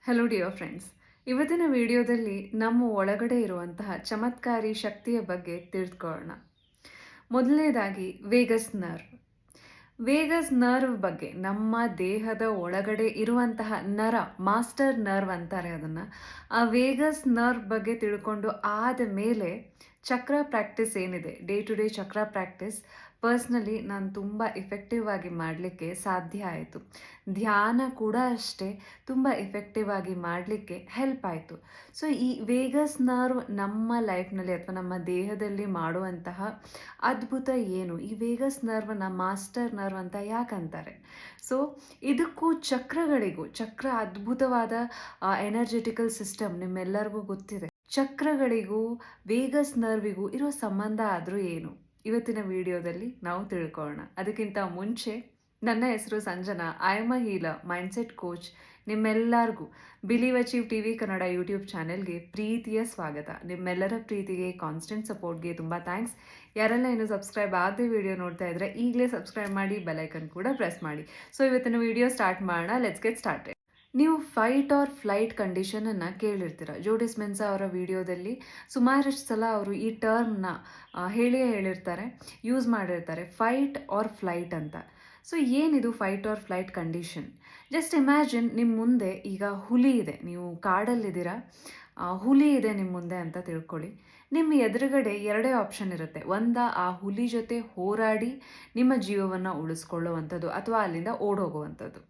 Hello dear friends. ಇವತ್ತಿನ ವಿಡಿಯೋದಲ್ಲಿ ನಮ್ಮ ಒಳಗಡೆ ಇರುವಂತಹ ಚಮತ್ಕಾರಿ ಶಕ್ತಿಯ ಬಗ್ಗೆ ತಿಳಿದುಕೊಳ್ಳೋಣ. ಮೊದಲನೇದಾಗಿ ವೇಗಸ್ ನರ್ವ್. ವೇಗಸ್ ನರ್ವ್ ಬಗ್ಗೆ, ನಮ್ಮ ದೇಹದ ಒಳಗಡೆ ಇರುವಂತಹ ನರ, ಮಾಸ್ಟರ್ ನರ್ವ್ ಅಂತಾರೆ ಅದನ್ನು. ಆ ವೇಗಸ್ ನರ್ವ್ ಬಗ್ಗೆ ತಿಳ್ಕೊಂಡು ಆದ ಮೇಲೆ ಚಕ್ರ ಪ್ರಾಕ್ಟೀಸ್ ಏನಿದೆ, ಡೇ ಟು ಡೇ ಚಕ್ರ ಪ್ರಾಕ್ಟೀಸ್ ಪರ್ಸ್ನಲಿ ನಾನು ತುಂಬ ಇಫೆಕ್ಟಿವ್ ಆಗಿ ಮಾಡಲಿಕ್ಕೆ ಸಾಧ್ಯ ಆಯಿತು. ಧ್ಯಾನ ಕೂಡ ಅಷ್ಟೇ ತುಂಬ ಇಫೆಕ್ಟಿವ್ ಆಗಿ ಮಾಡಲಿಕ್ಕೆ ಹೆಲ್ಪ್ ಆಯಿತು. ಸೊ ಈ ವೇಗಸ್ ನರ್ವ್ ನಮ್ಮ ಲೈಫ್ನಲ್ಲಿ ಅಥವಾ ನಮ್ಮ ದೇಹದಲ್ಲಿ ಮಾಡುವಂತಹ ಅದ್ಭುತ ಏನು, ಈ ವೇಗಸ್ ನರ್ವ್ನ ಮಾಸ್ಟರ್ ನರ್ವ್ ಅಂತ ಯಾಕಂತಾರೆ? ಸೊ ಇದಕ್ಕೂ ಚಕ್ರಗಳಿಗೂ, ಚಕ್ರ ಅದ್ಭುತವಾದ ಎನರ್ಜೆಟಿಕಲ್ ಸಿಸ್ಟಮ್, ನಿಮ್ಮೆಲ್ಲರಿಗೂ ಗೊತ್ತಿದೆ. ಚಕ್ರಗಳಿಗೂ ವೇಗಸ್ ನರ್ವಿಗೂ ಇರೋ ಸಂಬಂಧ ಆದರೂ ಏನು, ಇವತ್ತಿನ ವಿಡಿಯೋದಲ್ಲಿ ನಾವು ತಿಳ್ಕೊಳ್ಳೋಣ. ಅದಕ್ಕಿಂತ ಮುಂಚೆ ನನ್ನ ಹೆಸರು Sanjana. I am a healer, mindset coach. ನಿಮ್ಮೆಲ್ಲರಿಗೂ believe achieve T V Kannada YouTube ಚಾನೆಲ್ಗೆ ಪ್ರೀತಿಯ ಸ್ವಾಗತ. ನಿಮ್ಮೆಲ್ಲರ ಪ್ರೀತಿಗೆ, ಕಾನ್ಸ್ಟೆಂಟ್ ಸಪೋರ್ಟ್ಗೆ ತುಂಬ ಥ್ಯಾಂಕ್ಸ್. ಯಾರೆಲ್ಲ ಇನ್ನೂ ಸಬ್ಸ್ಕ್ರೈಬ್ ಆಗದೆ ವಿಡಿಯೋ ನೋಡ್ತಾ ಇದ್ರೆ ಈಗಲೇ ಸಬ್ಸ್ಕ್ರೈಬ್ ಮಾಡಿ, ಬೆಲೈಕನ್ ಕೂಡ ಪ್ರೆಸ್ ಮಾಡಿ. ಸೊ ಇವತ್ತಿನ ವಿಡಿಯೋ ಸ್ಟಾರ್ಟ್ ಮಾಡೋಣ. Let's get started. ನೀವು ಫೈಟ್ ಆರ್ ಫ್ಲೈಟ್ ಕಂಡೀಷನನ್ನು ಕೇಳಿರ್ತೀರ. ಜೋ ಡಿಸ್ಪೆನ್ಸಾ ಅವರ ವಿಡಿಯೋದಲ್ಲಿ ಸುಮಾರಷ್ಟು ಸಲ ಅವರು ಈ ಟರ್ಮ್ನ ಹೇಳಿರ್ತಾರೆ, ಯೂಸ್ ಮಾಡಿರ್ತಾರೆ, ಫೈಟ್ ಆರ್ ಫ್ಲೈಟ್ ಅಂತ. ಸೊ ಏನಿದು fight R flight condition? Just imagine, ನಿಮ್ಮ ಮುಂದೆ ಈಗ ಹುಲಿ ಇದೆ, ನೀವು ಕಾಡಲ್ಲಿದ್ದೀರಾ, ಹುಲಿ ಇದೆ ನಿಮ್ಮ ಮುಂದೆ ಅಂತ ತಿಳ್ಕೊಳ್ಳಿ. ನಿಮ್ಮ ಎದುರುಗಡೆ ಎರಡೇ ಆಪ್ಷನ್ ಇರುತ್ತೆ. ಆ ಹುಲಿ ಜೊತೆ ಹೋರಾಡಿ ನಿಮ್ಮ ಜೀವವನ್ನು ಉಳಿಸ್ಕೊಳ್ಳುವಂಥದ್ದು, ಅಥವಾ ಅಲ್ಲಿಂದ ಓಡೋಗುವಂಥದ್ದು.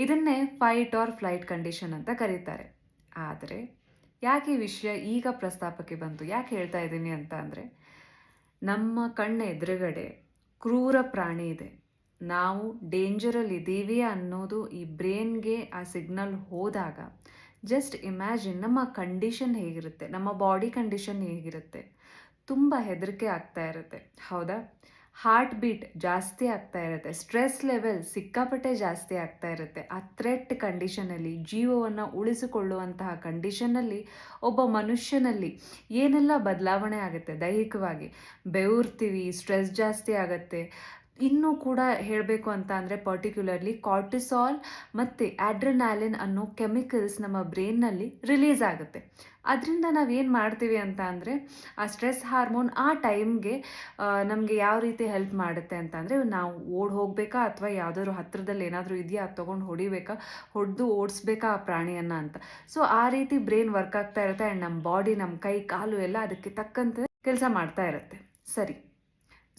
ಇದನ್ನೇ ಫೈಟ್ ಆರ್ ಫ್ಲೈಟ್ ಕಂಡೀಷನ್ ಅಂತ ಕರೀತಾರೆ. ಆದರೆ ಯಾಕೆ ಈ ವಿಷಯ ಈಗ ಪ್ರಸ್ತಾಪಕ್ಕೆ ಬಂತು, ಯಾಕೆ ಹೇಳ್ತಾ ಇದ್ದೀನಿ ಅಂತ ಅಂದರೆ, ನಮ್ಮ ಕಣ್ಣ ಎದುರುಗಡೆ ಕ್ರೂರ ಪ್ರಾಣಿ ಇದೆ, ನಾವು ಡೇಂಜರಲ್ಲಿ ಇದ್ದೀವಿ ಅನ್ನೋದು ಈ ಬ್ರೇನ್ಗೆ ಆ ಸಿಗ್ನಲ್ ಹೋದಾಗ, ಜಸ್ಟ್ ಇಮ್ಯಾಜಿನ್ ನಮ್ಮ ಕಂಡೀಷನ್ ಹೇಗಿರುತ್ತೆ, ನಮ್ಮ ಬಾಡಿ ಕಂಡೀಷನ್ ಹೇಗಿರುತ್ತೆ. ತುಂಬ ಹೆದರಿಕೆ ಆಗ್ತಾ ಇರುತ್ತೆ, ಹೌದಾ? ಹಾರ್ಟ್ ಬೀಟ್ ಜಾಸ್ತಿ ಆಗ್ತಾ ಇರುತ್ತೆ, ಸ್ಟ್ರೆಸ್ ಲೆವೆಲ್ ಸಿಕ್ಕಾಪಟ್ಟೆ ಜಾಸ್ತಿ ಆಗ್ತಾ ಇರುತ್ತೆ. ಆ ಥ್ರೆಟ್ ಕಂಡೀಷನಲ್ಲಿ, ಜೀವವನ್ನು ಉಳಿಸಿಕೊಳ್ಳುವಂತಹ ಕಂಡೀಷನ್ನಲ್ಲಿ ಒಬ್ಬ ಮನುಷ್ಯನಲ್ಲಿ ಏನೆಲ್ಲ ಬದಲಾವಣೆ ಆಗುತ್ತೆ ದೈಹಿಕವಾಗಿ. ಬೆವರ್ತೀವಿ, ಸ್ಟ್ರೆಸ್ ಜಾಸ್ತಿ ಆಗುತ್ತೆ. ಇನ್ನೂ ಕೂಡ ಹೇಳಬೇಕು ಅಂತ ಅಂದರೆ ಪರ್ಟಿಕ್ಯುಲರ್ಲಿ ಕಾರ್ಟಿಸಾಲ್ ಮತ್ತು ಆಡ್ರಿನಾಲಿನ್ ಅನ್ನೋ ಕೆಮಿಕಲ್ಸ್ ನಮ್ಮ ಬ್ರೈನ್ನಲ್ಲಿ ರಿಲೀಸ್ ಆಗುತ್ತೆ. ಅದರಿಂದ ನಾವೇನು ಮಾಡ್ತೀವಿ ಅಂತ ಅಂದರೆ, ಆ ಸ್ಟ್ರೆಸ್ ಹಾರ್ಮೋನ್ ಆ ಟೈಮ್ಗೆ ನಮಗೆ ಯಾವ ರೀತಿ ಹೆಲ್ಪ್ ಮಾಡುತ್ತೆ ಅಂತ ಅಂದರೆ, ನಾವು ಹೋಗಬೇಕಾ ಅಥವಾ ಯಾವುದಾದ್ರು ಹತ್ತಿರದಲ್ಲಿ ಏನಾದರೂ ಇದೆಯಾ ಅದು ತೊಗೊಂಡು ಹೊಡೆದು ಓಡಿಸ್ಬೇಕಾ ಆ ಪ್ರಾಣಿಯನ್ನು ಅಂತ. ಸೊ ಆ ರೀತಿ ಬ್ರೈನ್ ವರ್ಕ್ ಆಗ್ತಾ ಇರುತ್ತೆ. ಆ್ಯಂಡ್ ನಮ್ಮ ಬಾಡಿ, ನಮ್ಮ ಕೈ ಕಾಲು ಎಲ್ಲ ಅದಕ್ಕೆ ತಕ್ಕಂತೆ ಕೆಲಸ ಮಾಡ್ತಾ ಇರುತ್ತೆ. ಸರಿ,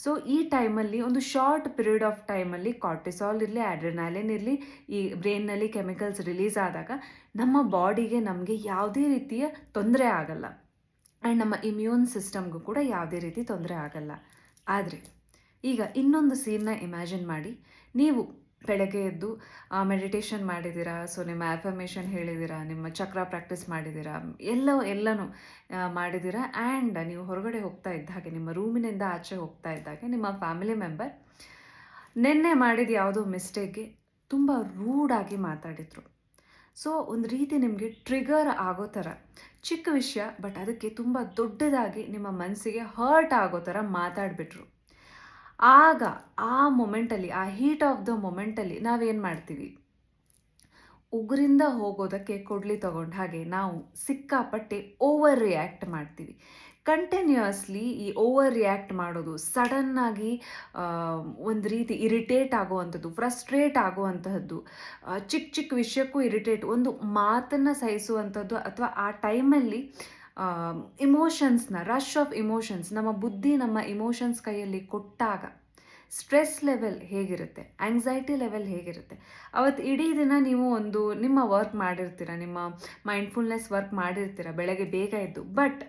ಸೊ ಈ ಟೈಮಲ್ಲಿ, ಒಂದು ಶಾರ್ಟ್ ಪೀರಿಯಡ್ ಆಫ್ ಟೈಮಲ್ಲಿ ಕಾರ್ಟಿಸಾಲ್ ಇರಲಿ, ಆಡ್ರಿನಾಲಿನ್ ಇರಲಿ, ಈ ಬ್ರೈನ್ನಲ್ಲಿ ಕೆಮಿಕಲ್ಸ್ ರಿಲೀಸ್ ಆದಾಗ ನಮ್ಮ ಬಾಡಿಗೆ, ನಮಗೆ ಯಾವುದೇ ರೀತಿಯ ತೊಂದರೆ ಆಗಲ್ಲ. ಆ್ಯಂಡ್ ನಮ್ಮ ಇಮ್ಯೂನ್ ಸಿಸ್ಟಮ್ಗೂ ಕೂಡ ಯಾವುದೇ ರೀತಿ ತೊಂದರೆ ಆಗಲ್ಲ. ಆದರೆ ಈಗ ಇನ್ನೊಂದು ಸೀನ್ನ ಇಮ್ಯಾಜಿನ್ ಮಾಡಿ. ನೀವು ಬೆಳಗ್ಗೆ ಎದ್ದು ಮೆಡಿಟೇಷನ್ ಮಾಡಿದ್ದೀರಾ, ಸೊ ನಿಮ್ಮ ಆಫರ್ಮೇಷನ್ ಹೇಳಿದ್ದೀರಾ, ನಿಮ್ಮ ಚಕ್ರ ಪ್ರಾಕ್ಟೀಸ್ ಮಾಡಿದ್ದೀರಾ, ಎಲ್ಲನೂ ಮಾಡಿದ್ದೀರಾ. ಆ್ಯಂಡ್ ನೀವು ಹೊರಗಡೆ ಹೋಗ್ತಾ ಇದ್ದ ಹಾಗೆ, ನಿಮ್ಮ ರೂಮಿನಿಂದ ಆಚೆ ಹೋಗ್ತಾ ಇದ್ದಾಗೆ, ನಿಮ್ಮ ಫ್ಯಾಮಿಲಿ ಮೆಂಬರ್ ನಿನ್ನೆ ಮಾಡಿದ ಯಾವುದೋ ಮಿಸ್ಟೇಕ್ಗೆ ತುಂಬ ರೂಡಾಗಿ ಮಾತಾಡಿದರು. ಸೊ ಒಂದು ರೀತಿ ನಿಮಗೆ ಟ್ರಿಗರ್ ಆಗೋ ಥರ, ಚಿಕ್ಕ ವಿಷಯ ಬಟ್ ಅದಕ್ಕೆ ತುಂಬ ದೊಡ್ಡದಾಗಿ ನಿಮ್ಮ ಮನಸ್ಸಿಗೆ ಹರ್ಟ್ ಆಗೋ ಥರ ಮಾತಾಡಿಬಿಟ್ರು. ಆಗ ಆ ಮೊಮೆಂಟಲ್ಲಿ, ಆ ಹೀಟ್ ಆಫ್ ದ ಮೊಮೆಂಟಲ್ಲಿ ನಾವೇನು ಮಾಡ್ತೀವಿ? ಉಗುರಿಂದ ಹೋಗೋದಕ್ಕೆ ಕೊಡ್ಲಿ ತಗೊಂಡ ಹಾಗೆ ನಾವು ಸಿಕ್ಕಾಪಟ್ಟೆ ಓವರ್ ರಿಯಾಕ್ಟ್ ಮಾಡ್ತೀವಿ. ಕಂಟಿನ್ಯೂಯಸ್ಲಿ ಈ ಓವರ್ ರಿಯಾಕ್ಟ್ ಮಾಡೋದು, ಸಡನ್ನಾಗಿ ಒಂದು ರೀತಿ ಇರಿಟೇಟ್ ಆಗುವಂಥದ್ದು, ಫ್ರಸ್ಟ್ರೇಟ್ ಆಗುವಂತಹದ್ದು, ಚಿಕ್ಕ ಚಿಕ್ಕ ವಿಷಯಕ್ಕೂ ಇರಿಟೇಟ್, ಒಂದು ಮಾತನ್ನು ಸಹಿಸುವಂಥದ್ದು, ಅಥವಾ ಆ ಟೈಮಲ್ಲಿ ಇಮೋಷನ್ಸ್ನ, ರಶ್ ಆಫ್ ಇಮೋಷನ್ಸ್, ನಮ್ಮ ಬುದ್ಧಿ ನಮ್ಮ ಇಮೋಷನ್ಸ್ ಕೈಯಲ್ಲಿ ಕೊಟ್ಟಾಗ ಸ್ಟ್ರೆಸ್ ಲೆವೆಲ್ ಹೇಗಿರುತ್ತೆ, ಆಂಗ್ಸೈಟಿ ಲೆವೆಲ್ ಹೇಗಿರುತ್ತೆ. ಅವತ್ತು ಇಡೀ ದಿನ ನೀವು ನಿಮ್ಮ ವರ್ಕ್ ಮಾಡಿರ್ತೀರ, ನಿಮ್ಮ ಮೈಂಡ್ಫುಲ್ನೆಸ್ ವರ್ಕ್ ಮಾಡಿರ್ತೀರ ಬೆಳಗ್ಗೆ ಬೇಗ ಎದ್ದು. ಬಟ್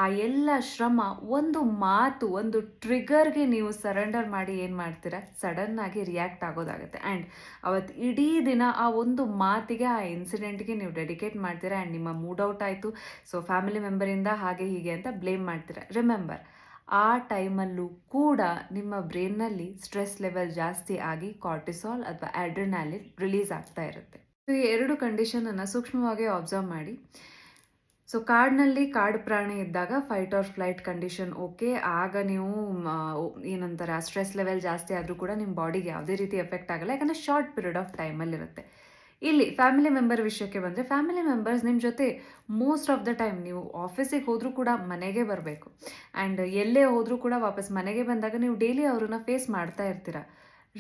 ಆ ಎಲ್ಲ ಶ್ರಮ ಒಂದು ಮಾತು, ಒಂದು ಟ್ರಿಗರ್ಗೆ ನೀವು ಸರೆಂಡರ್ ಮಾಡಿ ಏನು ಮಾಡ್ತೀರಾ? ಸಡನ್ನಾಗಿ ರಿಯಾಕ್ಟ್ ಆಗೋದಾಗುತ್ತೆ. ಆ್ಯಂಡ್ ಅವತ್ತು ಇಡೀ ದಿನ ಆ ಒಂದು ಮಾತಿಗೆ, ಆ ಇನ್ಸಿಡೆಂಟ್ಗೆ ನೀವು ಡೆಡಿಕೇಟ್ ಮಾಡ್ತೀರಾ. ಆ್ಯಂಡ್ ನಿಮ್ಮ ಮೂಡ್ ಔಟ್ ಆಯಿತು, ಸೊ ಫ್ಯಾಮಿಲಿ ಮೆಂಬರಿಂದ ಹಾಗೆ ಹೀಗೆ ಅಂತ ಬ್ಲೇಮ್ ಮಾಡ್ತೀರಾ. ರಿಮೆಂಬರ್, ಆ ಟೈಮಲ್ಲೂ ಕೂಡ ನಿಮ್ಮ ಬ್ರೈನ್ನಲ್ಲಿ ಸ್ಟ್ರೆಸ್ ಲೆವೆಲ್ ಜಾಸ್ತಿ ಆಗಿ ಕಾರ್ಟಿಸಾಲ್ ಅಥವಾ ಆಡ್ರಿನಾಲಿನ್ ರಿಲೀಸ್ ಆಗ್ತಾ ಇರುತ್ತೆ. ಸೊ ಈ ಎರಡು ಕಂಡೀಷನನ್ನು ಸೂಕ್ಷ್ಮವಾಗಿ ಅಬ್ಸರ್ವ್ ಮಾಡಿ. ಸೊ ಕಾಡು ಪ್ರಾಣಿ ಇದ್ದಾಗ fight R flight condition okay. ಆಗ ನೀವು ಏನಂತಾರೆ, ಆ ಸ್ಟ್ರೆಸ್ ಲೆವೆಲ್ ಜಾಸ್ತಿ ಆದರೂ ಕೂಡ ನಿಮ್ಮ ಬಾಡಿಗೆ ಯಾವುದೇ ರೀತಿ ಎಫೆಕ್ಟ್ ಆಗಲ್ಲ, ಯಾಕಂದರೆ ಶಾರ್ಟ್ ಪೀರಿಯಡ್ ಆಫ್ ಟೈಮಲ್ಲಿರುತ್ತೆ. ಇಲ್ಲಿ ಫ್ಯಾಮಿಲಿ ಮೆಂಬರ್ ವಿಷಯಕ್ಕೆ ಬಂದರೆ, ಫ್ಯಾಮಿಲಿ ಮೆಂಬರ್ಸ್ ನಿಮ್ಮ ಜೊತೆ ಮೋಸ್ಟ್ ಆಫ್ ದ ಟೈಮ್ ನೀವು ಆಫೀಸಿಗೆ ಹೋದರೂ ಕೂಡ ಮನೆಗೆ ಬರಬೇಕು. ಆ್ಯಂಡ್ ಎಲ್ಲೇ ಹೋದರೂ ಕೂಡ ವಾಪಸ್ ಮನೆಗೆ ಬಂದಾಗ ನೀವು ಡೈಲಿ ಅವ್ರನ್ನ ಫೇಸ್ ಮಾಡ್ತಾ ಇರ್ತೀರ.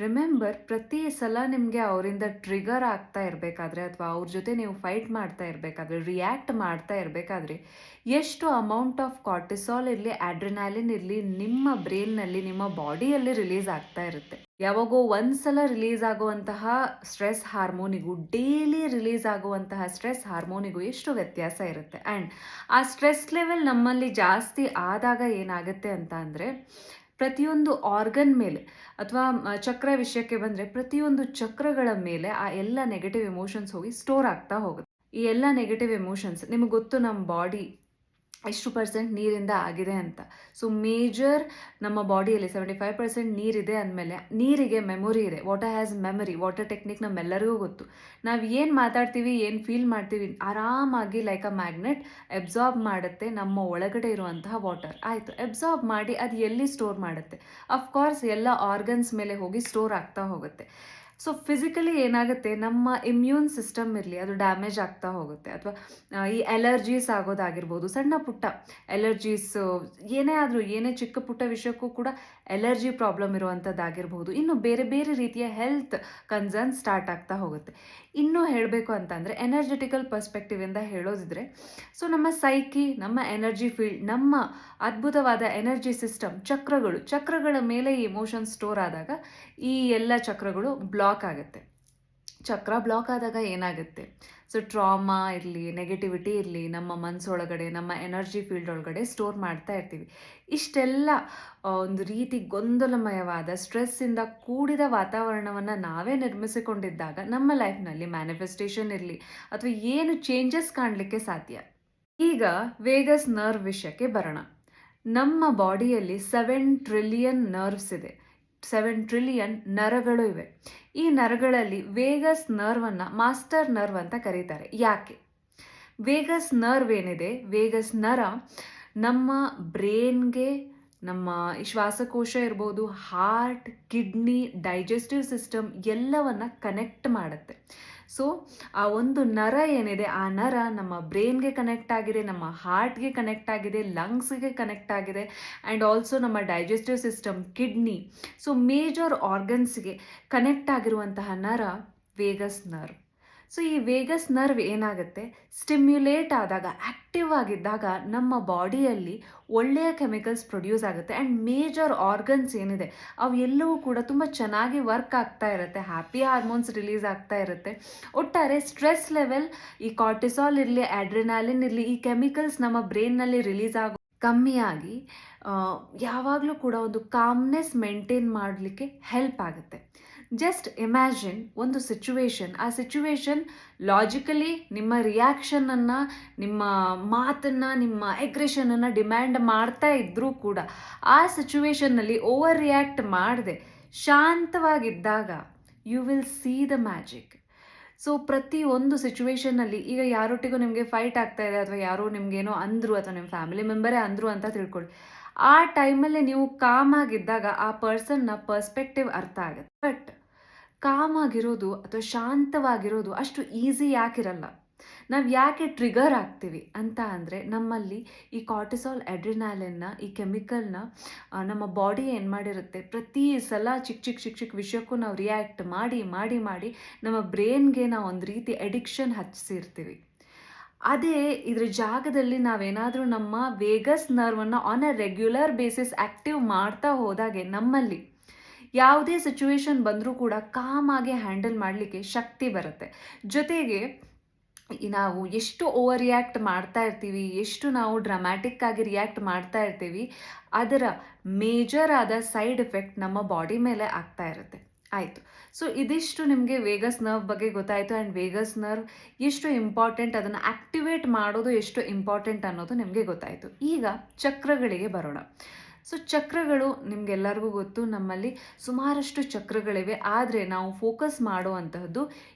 ರಿಮೆಂಬರ್, ಪ್ರತಿ ಸಲ ನಿಮಗೆ ಅವರಿಂದ ಟ್ರಿಗರ್ ಆಗ್ತಾ ಇರಬೇಕಾದ್ರೆ ಅಥವಾ ಅವ್ರ ಜೊತೆ ನೀವು ಫೈಟ್ ಮಾಡ್ತಾ ಇರಬೇಕಾದ್ರೆ, ರಿಯಾಕ್ಟ್ ಮಾಡ್ತಾ ಇರಬೇಕಾದ್ರೆ, ಎಷ್ಟು ಅಮೌಂಟ್ ಆಫ್ ಕಾರ್ಟಿಸಾಲ್ ಇರಲಿ, ಆಡ್ರಿನಾಲಿನ್ ಇರಲಿ, ನಿಮ್ಮ ಬ್ರೈನ್ನಲ್ಲಿ, ನಿಮ್ಮ ಬಾಡಿಯಲ್ಲಿ ರಿಲೀಸ್ ಆಗ್ತಾ ಇರುತ್ತೆ. ಯಾವಾಗೋ ಒಂದ್ಸಲ ರಿಲೀಸ್ ಆಗುವಂತಹ ಸ್ಟ್ರೆಸ್ ಹಾರ್ಮೋನಿಗೂ ಡೈಲಿ ರಿಲೀಸ್ ಆಗುವಂತಹ ಸ್ಟ್ರೆಸ್ ಹಾರ್ಮೋನಿಗೂ ಎಷ್ಟು ವ್ಯತ್ಯಾಸ ಇರುತ್ತೆ. ಆ್ಯಂಡ್ ಆ ಸ್ಟ್ರೆಸ್ ಲೆವೆಲ್ ನಮ್ಮಲ್ಲಿ ಜಾಸ್ತಿ ಆದಾಗ ಏನಾಗುತ್ತೆ ಅಂತ ಅಂದರೆ, ಪ್ರತಿಯೊಂದು ಆರ್ಗನ್ ಮೇಲೆ ಅಥವಾ ಚಕ್ರ ವಿಷಯಕ್ಕೆ ಬಂದರೆ, ಪ್ರತಿಯೊಂದು ಚಕ್ರಗಳ ಮೇಲೆ ಆ ಎಲ್ಲ ನೆಗೆಟಿವ್ ಎಮೋಷನ್ಸ್ ಹೋಗಿ ಸ್ಟೋರ್ ಆಗ್ತಾ ಹೋಗುತ್ತೆ. ಈ ಎಲ್ಲ ನೆಗೆಟಿವ್ ಎಮೋಷನ್ಸ್ ನಿಮಗೆ ಗೊತ್ತು, ನಮ್ಮ ಬಾಡಿ ಎಷ್ಟು ಪರ್ಸೆಂಟ್ ನೀರಿಂದ ಆಗಿದೆ ಅಂತ. ಸೊ ಮೇಜರ್ ನಮ್ಮ ಬಾಡಿಯಲ್ಲಿ 75% ನೀರಿದೆ ಅಂದಮೇಲೆ, ನೀರಿಗೆ ಮೆಮೊರಿ ಇದೆ. Water has memory. Water technique ನಮ್ಮೆಲ್ಲರಿಗೂ ಗೊತ್ತು. ನಾವು ಏನು ಮಾತಾಡ್ತೀವಿ, ಏನು ಫೀಲ್ ಮಾಡ್ತೀವಿ, ಆರಾಮಾಗಿ ಲೈಕ್ ಅ ಮ್ಯಾಗ್ನೆಟ್ ಎಬ್ಸಾರ್ಬ್ ಮಾಡುತ್ತೆ ನಮ್ಮ ಒಳಗಡೆ ಇರುವಂತಹ ವಾಟರ್. ಆಯಿತು, ಎಬ್ಸಾರ್ಬ್ ಮಾಡಿ ಅದು ಎಲ್ಲಿ ಸ್ಟೋರ್ ಮಾಡುತ್ತೆ? ಅಫ್ಕೋರ್ಸ್ ಎಲ್ಲ ಆರ್ಗನ್ಸ್ ಮೇಲೆ ಹೋಗಿ ಸ್ಟೋರ್ ಆಗ್ತಾ ಹೋಗುತ್ತೆ. ಸೊ ಫಿಸಿಕಲಿ ಏನಾಗುತ್ತೆ, ನಮ್ಮ ಇಮ್ಯೂನ್ ಸಿಸ್ಟಮ್ ಇರಲಿ, ಅದು ಡ್ಯಾಮೇಜ್ ಆಗ್ತಾ ಹೋಗುತ್ತೆ. ಅಥವಾ ಈ ಅಲರ್ಜೀಸ್ ಆಗೋದಾಗಿರ್ಬೋದು, ಸಣ್ಣ ಪುಟ್ಟ ಅಲರ್ಜೀಸ್, ಏನೇ ಆದರೂ, ಏನೇ ಚಿಕ್ಕ ಪುಟ್ಟ ವಿಷಯಕ್ಕೂ ಕೂಡ ಅಲರ್ಜಿ ಪ್ರಾಬ್ಲಮ್ ಇರುವಂಥದ್ದಾಗಿರ್ಬೋದು. ಇನ್ನು ಬೇರೆ ಬೇರೆ ರೀತಿಯ ಹೆಲ್ತ್ ಕನ್ಸರ್ನ್ ಸ್ಟಾರ್ಟ್ ಆಗ್ತಾ ಹೋಗುತ್ತೆ. ಇನ್ನೂ ಹೇಳಬೇಕು ಅಂತಂದರೆ, ಎನರ್ಜೆಟಿಕಲ್ ಪರ್ಸ್ಪೆಕ್ಟಿವಿಂದ ಹೇಳೋದಿದ್ರೆ, ಸೊ ನಮ್ಮ ಸೈಕಿ, ನಮ್ಮ ಎನರ್ಜಿ ಫೀಲ್ಡ್, ನಮ್ಮ ಅದ್ಭುತವಾದ ಎನರ್ಜಿ ಸಿಸ್ಟಮ್, ಚಕ್ರಗಳ ಮೇಲೆ ಈ ಇಮೋಷನ್ ಸ್ಟೋರ್ ಆದಾಗ ಈ ಎಲ್ಲ ಚಕ್ರಗಳು ಬ್ಲಾಕ್ ಆಗುತ್ತೆ. ಚಕ್ರ ಬ್ಲಾಕ್ ಆದಾಗ ಏನಾಗುತ್ತೆ, ಸೊ ಟ್ರಾಮಾ ಇರಲಿ, ನೆಗೆಟಿವಿಟಿ ಇರಲಿ, ನಮ್ಮ ಮನಸ್ಸೊಳಗಡೆ, ನಮ್ಮ ಎನರ್ಜಿ ಫೀಲ್ಡ್ ಒಳಗಡೆ ಸ್ಟೋರ್ ಮಾಡ್ತಾ ಇರ್ತೀವಿ. ಇಷ್ಟೆಲ್ಲ ಒಂದು ರೀತಿ ಗೊಂದಲಮಯವಾದ ಸ್ಟ್ರೆಸ್ಸಿಂದ ಕೂಡಿದ ವಾತಾವರಣವನ್ನು ನಾವೇ ನಿರ್ಮಿಸಿಕೊಂಡಿದ್ದಾಗ ನಮ್ಮ ಲೈಫ್ನಲ್ಲಿ ಮ್ಯಾನಿಫೆಸ್ಟೇಷನ್ ಇರಲಿ ಅಥವಾ ಏನು ಚೇಂಜಸ್ ಕಾಣಲಿಕ್ಕೆ ಸಾಧ್ಯ. ಈಗ ವೇಗಸ್ ನರ್ವ್ ವಿಷಯಕ್ಕೆ ಬರೋಣ. ನಮ್ಮ ಬಾಡಿಯಲ್ಲಿ 7 ಟ್ರಿಲಿಯನ್ ನರ್ವ್ಸ್ ಇದೆ. 7 ಟ್ರಿಲಿಯನ್ ನರಗಳು ಇವೆ. ಈ ನರಗಳಲ್ಲಿ ವೇಗಸ್ ನರ್ವನ್ನು ಮಾಸ್ಟರ್ ನರ್ವ್ ಅಂತ ಕರೀತಾರೆ. ಯಾಕೆ? ವೇಗಸ್ ನರ್ವ್ ಏನಿದೆ, ವೇಗಸ್ ನರ ನಮ್ಮ ಬ್ರೇನ್ಗೆ, ನಮ್ಮ ಶ್ವಾಸಕೋಶ ಇರ್ಬೋದು, ಹಾರ್ಟ್, ಕಿಡ್ನಿ, ಡೈಜೆಸ್ಟಿವ್ ಸಿಸ್ಟಮ್ ಎಲ್ಲವನ್ನು ಕನೆಕ್ಟ್ ಮಾಡುತ್ತೆ. ಸೊ ಆ ಒಂದು ನರ ಏನಿದೆ, ಆ ನರ ನಮ್ಮ ಬ್ರೈನ್ಗೆ ಕನೆಕ್ಟ್ ಆಗಿದೆ, ನಮ್ಮ ಹಾರ್ಟ್ಗೆ ಕನೆಕ್ಟ್ ಆಗಿದೆ, ಲಂಗ್ಸ್ಗೆ ಕನೆಕ್ಟ್ ಆಗಿದೆ, ಆ್ಯಂಡ್ ಆಲ್ಸೋ ನಮ್ಮ digestive system, kidney, so major ಆರ್ಗನ್ಸ್ಗೆ ಕನೆಕ್ಟ್ ಆಗಿರುವಂತಹ ನರ ವೇಗಸ್ ನರ್ವ್. ಸೊ ಈ ವೇಗಸ್ ನರ್ವ್ ಏನಾಗುತ್ತೆ, ಸ್ಟಿಮ್ಯುಲೇಟ್ ಆದಾಗ, ಆ್ಯಕ್ಟಿವ್ ಆಗಿದ್ದಾಗ ನಮ್ಮ ಬಾಡಿಯಲ್ಲಿ ಒಳ್ಳೆಯ ಕೆಮಿಕಲ್ಸ್ ಪ್ರೊಡ್ಯೂಸ್ ಆಗುತ್ತೆ. ಆ್ಯಂಡ್ ಮೇಜರ್ ಆರ್ಗನ್ಸ್ ಏನಿದೆ ಅವು ಎಲ್ಲವೂ ಕೂಡ ತುಂಬ ಚೆನ್ನಾಗಿ ವರ್ಕ್ ಆಗ್ತಾ ಇರುತ್ತೆ. ಹ್ಯಾಪಿ ಹಾರ್ಮೋನ್ಸ್ ರಿಲೀಸ್ ಆಗ್ತಾ ಇರುತ್ತೆ. ಒಟ್ಟಾರೆ ಸ್ಟ್ರೆಸ್ ಲೆವೆಲ್, ಈ ಕಾರ್ಟಿಸಾಲ್ ಇರಲಿ, ಆಡ್ರಿನಾಲಿನ್ ಇರಲಿ, ಈ ಕೆಮಿಕಲ್ಸ್ ನಮ್ಮ ಬ್ರೈನ್ನಲ್ಲಿ ರಿಲೀಸ್ ಆಗೋ ಕಮ್ಮಿಯಾಗಿ ಯಾವಾಗಲೂ ಕೂಡ ಒಂದು ಕಾಮ್ನೆಸ್ ಮೇಂಟೈನ್ ಮಾಡಲಿಕ್ಕೆ ಹೆಲ್ಪ್ ಆಗುತ್ತೆ. ಜಸ್ಟ್ ಇಮ್ಯಾಜಿನ್ ಒಂದು ಸಿಚುವೇಶನ್, ಆ ಸಿಚುವೇಶನ್ ಲಾಜಿಕಲಿ ನಿಮ್ಮ ರಿಯಾಕ್ಷನನ್ನು, ನಿಮ್ಮ ಮಾತನ್ನು, ನಿಮ್ಮ ಎಗ್ರೆಷನನ್ನು ಡಿಮ್ಯಾಂಡ್ ಮಾಡ್ತಾ ಇದ್ದರೂ ಕೂಡ ಆ ಸಿಚುವೇಶನ್ನಲ್ಲಿ ಓವರ್ ರಿಯಾಕ್ಟ್ ಮಾಡದೆ ಶಾಂತವಾಗಿದ್ದಾಗ you will see the magic. So ಪ್ರತಿಯೊಂದು ಸಿಚುವೇಶನ್ನಲ್ಲಿ, ಈಗ ಯಾರೊಟ್ಟಿಗೂ ನಿಮಗೆ ಫೈಟ್ ಆಗ್ತಾ ಇದೆ ಅಥವಾ ಯಾರೋ ನಿಮಗೇನೋ ಅಂದರು ಅಥವಾ ನಿಮ್ಮ ಫ್ಯಾಮಿಲಿ ಮೆಂಬರೇ ಅಂದರು ಅಂತ ತಿಳ್ಕೊಳ್ಳಿ. ಆ ಟೈಮಲ್ಲಿ ನೀವು ಕಾಮ್ ಆಗಿದ್ದಾಗ ಆ ಪರ್ಸನ್ನ ಪರ್ಸ್ಪೆಕ್ಟಿವ್ ಅರ್ಥ ಆಗುತ್ತೆ. ಬಟ್ ಕಾಮ್ ಆಗಿರೋದು ಅಥವಾ ಶಾಂತವಾಗಿರೋದು ಅಷ್ಟು ಈಸಿ ಯಾಕಿರಲ್ಲ. ನಾವು ಯಾಕೆ ಟ್ರಿಗರ್ ಆಗ್ತೀವಿ ಅಂತ ಅಂದರೆ, ನಮ್ಮಲ್ಲಿ ಈ ಕಾರ್ಟಿಸಾಲ್, ಅಡ್ರಿನಾಲಿನ್ನ, ಈ ಕೆಮಿಕಲ್ನ ನಮ್ಮ ಬಾಡಿ ಏನು ಮಾಡಿರುತ್ತೆ, ಪ್ರತಿ ಸಲ ಚಿಕ್ಕ ವಿಷಯಕ್ಕೂ ನಾವು ರಿಯಾಕ್ಟ್ ಮಾಡಿ ಮಾಡಿ ಮಾಡಿ ನಮ್ಮ ಬ್ರೈನ್ಗೆ ನಾವು ಒಂದು ರೀತಿ ಅಡಿಕ್ಷನ್ ಹಚ್ಚಿಸಿರ್ತೀವಿ. ಅದೇ ಇದ್ರ ಜಾಗದಲ್ಲಿ ನಾವೇನಾದರೂ ನಮ್ಮ ವೇಗಸ್ ನರ್ವನ್ನು on a regular basis active ಮಾಡ್ತಾ ಹೋದಾಗೆ ನಮ್ಮಲ್ಲಿ ಯಾವುದೇ ಸಿಚುವೇಶನ್ ಬಂದರೂ ಕೂಡ ಕಾಮಾಗಿ ಹ್ಯಾಂಡಲ್ ಮಾಡಲಿಕ್ಕೆ ಶಕ್ತಿ ಬರುತ್ತೆ. ಜೊತೆಗೆ ನಾವು ಎಷ್ಟು ಓವರ್ ರಿಯಾಕ್ಟ್ ಮಾಡ್ತಾ ಇರ್ತೀವಿ, ಎಷ್ಟು ನಾವು ಡ್ರಾಮ್ಯಾಟಿಕ್ ಆಗಿ ರಿಯಾಕ್ಟ್ ಮಾಡ್ತಾ ಇರ್ತೀವಿ, ಅದರ ಮೇಜರ್ ಆದ ಸೈಡ್ ಎಫೆಕ್ಟ್ ನಮ್ಮ ಬಾಡಿ ಮೇಲೆ ಆಗ್ತಾ ಇರುತ್ತೆ. ಆಯಿತು, ಸೊ ಇದಿಷ್ಟು ನಿಮಗೆ ವೇಗಸ್ ನರ್ವ್ ಬಗ್ಗೆ ಗೊತ್ತಾಯಿತು. ಆ್ಯಂಡ್ ವೇಗಸ್ ನರ್ವ್ ಎಷ್ಟು ಇಂಪಾರ್ಟೆಂಟ್, ಅದನ್ನು ಆ್ಯಕ್ಟಿವೇಟ್ ಮಾಡೋದು ಎಷ್ಟು ಇಂಪಾರ್ಟೆಂಟ್ ಅನ್ನೋದು ನಿಮಗೆ ಗೊತ್ತಾಯಿತು. ಈಗ ಚಕ್ರಗಳಿಗೆ ಬರೋಣ. ಸೊ ಚಕ್ರಗಳು ನಿಮಗೆಲ್ಲರಿಗೂ ಗೊತ್ತು, ನಮ್ಮಲ್ಲಿ ಸುಮಾರಷ್ಟು ಚಕ್ರಗಳಿವೆ. ಆದರೆ ನಾವು ಫೋಕಸ್ ಮಾಡುವಂತಹದ್ದು